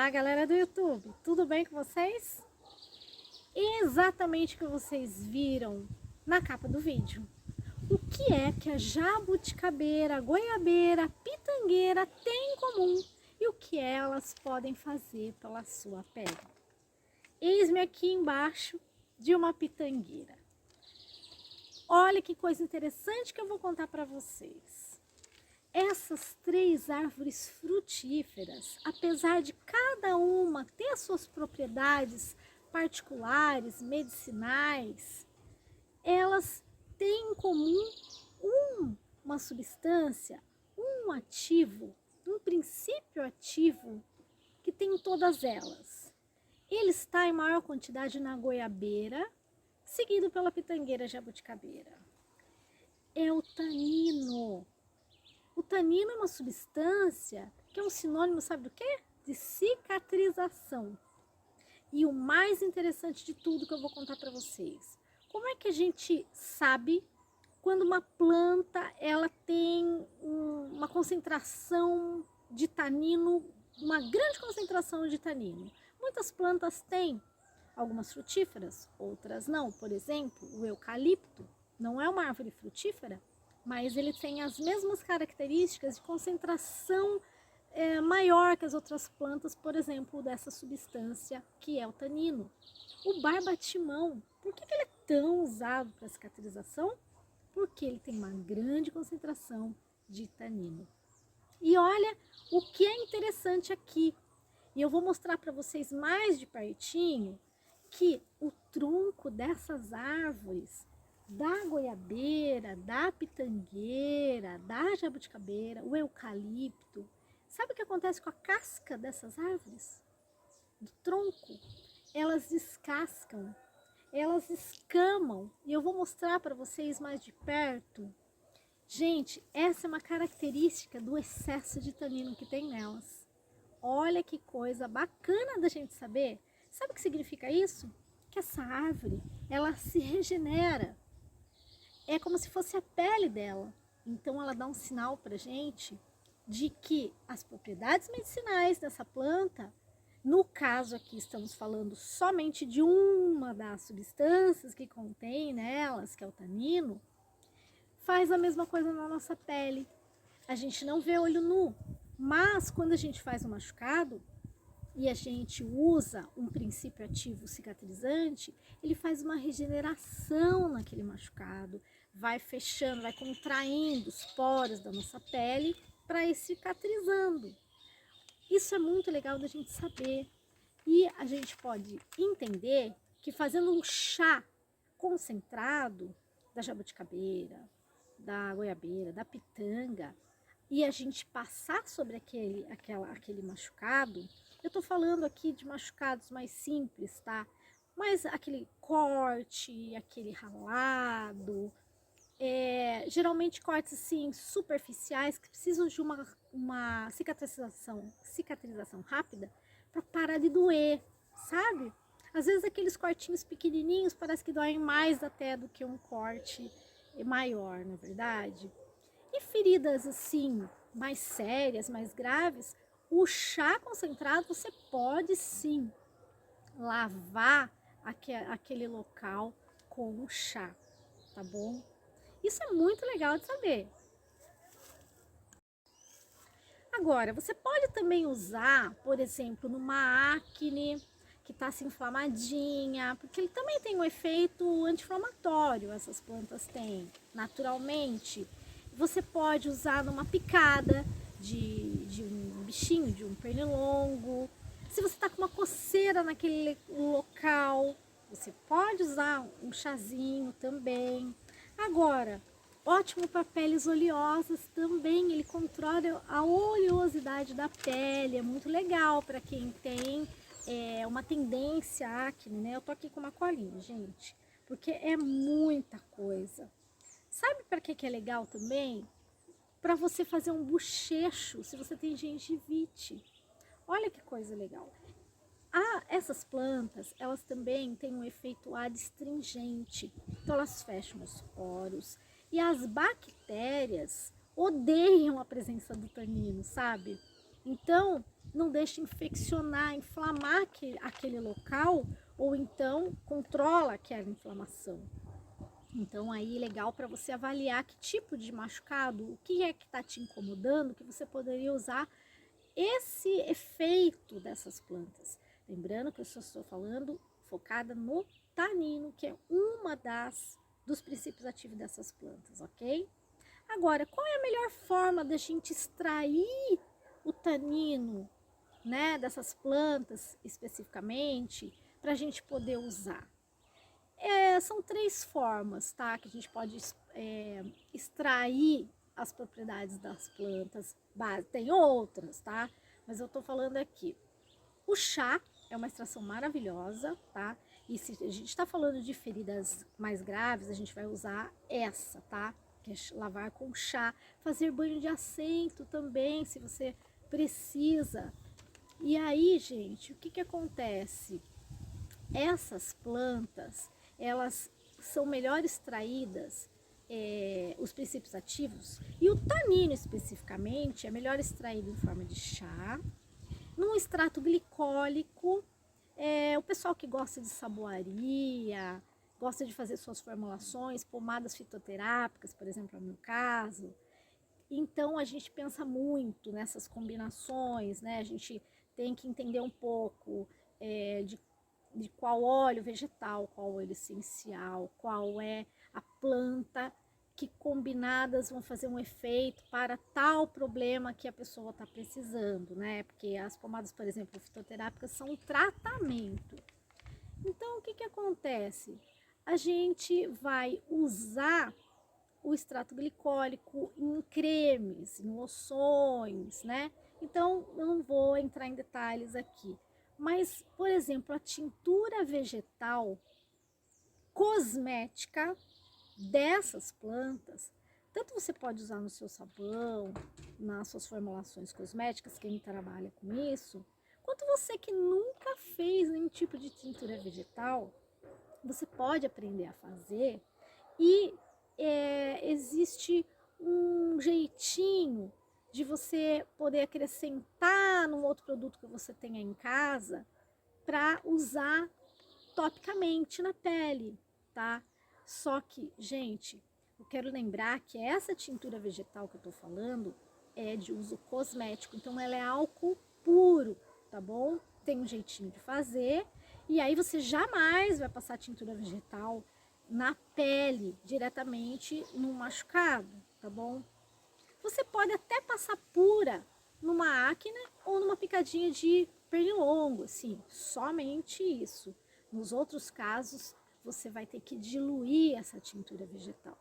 Olá, galera do YouTube, tudo bem com vocês? Exatamente o que vocês viram na capa do vídeo. O que a jabuticabeira, a goiabeira, a pitangueira têm em comum e o que elas podem fazer pela sua pele? Eis-me aqui embaixo de uma pitangueira. Olha que coisa interessante que eu vou contar para vocês. Essas três árvores frutíferas, apesar de cada uma ter suas propriedades particulares, medicinais, elas têm em comum uma substância, um ativo, um princípio ativo que tem em todas elas. Ele está em maior quantidade na goiabeira, seguido pela pitangueira jabuticabeira. É o tanino. O tanino é uma substância que é um sinônimo, sabe do quê? De cicatrização. E o mais interessante de tudo que eu vou contar para vocês, como é que a gente sabe quando uma planta ela tem uma concentração de tanino, uma grande concentração de tanino? Muitas plantas têm, algumas frutíferas, outras não. Por exemplo, o eucalipto não é uma árvore frutífera, mas ele tem as mesmas características de concentração maior que as outras plantas, por exemplo, dessa substância que é o tanino. O barbatimão, por que ele é tão usado para cicatrização? Porque ele tem uma grande concentração de tanino. E olha o que é interessante aqui, e eu vou mostrar para vocês mais de pertinho, que o tronco dessas árvores, da goiabeira, da pitangueira, da jabuticabeira, o eucalipto, sabe o que acontece com a casca dessas árvores? Do tronco, elas descascam, elas escamam, e eu vou mostrar para vocês mais de perto. Gente, essa é uma característica do excesso de tanino que tem nelas. Olha que coisa bacana da gente saber. Sabe o que significa isso? Que essa árvore, ela se regenera. É como se fosse a pele dela. Então ela dá um sinal pra gente de que as propriedades medicinais dessa planta, no caso aqui estamos falando somente de uma das substâncias que contém nelas, que é o tanino, faz a mesma coisa na nossa pele. A gente não vê olho nu, mas quando a gente faz um machucado e a gente usa um princípio ativo cicatrizante, ele faz uma regeneração naquele machucado, vai fechando, vai contraindo os poros da nossa pele para ir cicatrizando. Isso é muito legal da gente saber. E a gente pode entender que fazendo um chá concentrado da jabuticabeira, da goiabeira, da pitanga, e a gente passar sobre aquele machucado, eu tô falando aqui de machucados mais simples, tá? Mas aquele corte, aquele ralado, geralmente cortes assim superficiais que precisam de uma cicatrização rápida para parar de doer, sabe? Às vezes aqueles cortinhos pequenininhos parece que doem mais até do que um corte maior, na verdade. E feridas assim mais sérias, mais graves, o chá concentrado você pode sim lavar aquele local com o chá, tá bom? Isso é muito legal de saber. Agora, você pode também usar, por exemplo, numa acne que está assim inflamadinha, porque ele também tem um efeito anti-inflamatório, essas plantas têm, naturalmente. Você pode usar numa picada de um bichinho, de um pernilongo. Se você está com uma coceira naquele local, você pode usar um chazinho também. Agora, ótimo para peles oleosas também, ele controla a oleosidade da pele, é muito legal para quem tem uma tendência à acne, né? Eu tô aqui com uma colinha, gente, porque é muita coisa. Sabe para que é legal também? Para você fazer um bochecho, se você tem gengivite. Olha que coisa legal. Essas plantas, elas também têm um efeito adstringente, então elas fecham os poros. E as bactérias odeiam a presença do tanino, sabe? Então, não deixa infeccionar, inflamar aquele local, ou então controla aquela inflamação. Então aí legal para você avaliar que tipo de machucado, o que é que está te incomodando, que você poderia usar esse efeito dessas plantas. Lembrando que eu só estou falando focada no tanino, que é uma dos princípios ativos dessas plantas, ok? Agora, qual é a melhor forma da gente extrair o tanino, né, dessas plantas especificamente, para a gente poder usar? São 3 formas, tá, que a gente pode extrair as propriedades das plantas. Tem outras, tá? Mas eu tô falando aqui. O chá é uma extração maravilhosa, tá? E se a gente está falando de feridas mais graves, a gente vai usar essa, tá? Que é lavar com chá. Fazer banho de assento também, se você precisa. E aí, gente, o que que acontece? Essas plantas, elas são melhor extraídas, os princípios ativos, e o tanino especificamente é melhor extraído em forma de chá, num extrato glicólico. O pessoal que gosta de saboaria, gosta de fazer suas formulações, pomadas fitoterápicas, por exemplo, no meu caso. Então a gente pensa muito nessas combinações, né? A gente tem que entender um pouco de qual óleo vegetal, qual óleo essencial, qual é a planta, que combinadas vão fazer um efeito para tal problema que a pessoa está precisando, né? Porque as pomadas, por exemplo, fitoterápicas são um tratamento. Então, o que que acontece? A gente vai usar o extrato glicólico em cremes, em loções, né? Então, eu não vou entrar em detalhes aqui. Mas, por exemplo, a tintura vegetal cosmética dessas plantas, tanto você pode usar no seu sabão, nas suas formulações cosméticas, quem trabalha com isso, quanto você que nunca fez nenhum tipo de tintura vegetal, você pode aprender a fazer. E existe um jeitinho de você poder acrescentar num outro produto que você tenha em casa para usar topicamente na pele, tá? Só que, gente, eu quero lembrar que essa tintura vegetal que eu tô falando é de uso cosmético, então ela é álcool puro, tá bom? Tem um jeitinho de fazer, e aí você jamais vai passar tintura vegetal na pele, diretamente no machucado, tá bom? Você pode até passar pura numa acne ou numa picadinha de pernilongo, assim, somente isso. Nos outros casos, você vai ter que diluir essa tintura vegetal.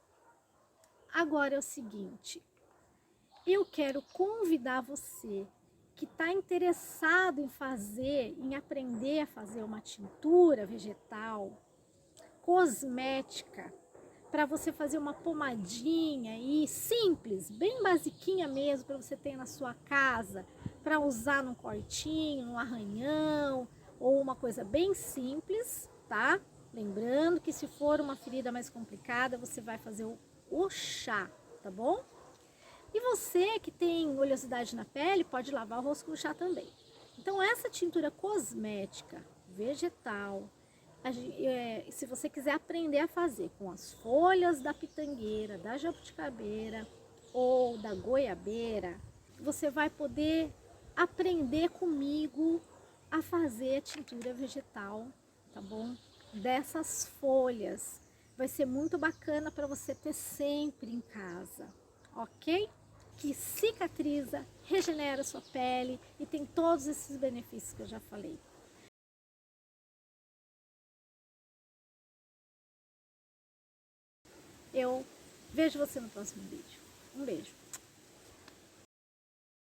Agora é o seguinte, eu quero convidar você que está interessado em em aprender a fazer uma tintura vegetal cosmética, para você fazer uma pomadinha aí, simples, bem basiquinha mesmo, para você ter na sua casa, para usar num cortinho, num arranhão, ou uma coisa bem simples, tá? Lembrando que se for uma ferida mais complicada, você vai fazer o chá, tá bom? E você que tem oleosidade na pele, pode lavar o rosto com chá também. Então essa tintura cosmética vegetal, se você quiser aprender a fazer com as folhas da pitangueira, da jabuticabeira ou da goiabeira, você vai poder aprender comigo a fazer a tintura vegetal, tá bom? Dessas folhas. Vai ser muito bacana para você ter sempre em casa, ok? Que cicatriza, regenera a sua pele e tem todos esses benefícios que eu já falei. Eu vejo você no próximo vídeo. Um beijo.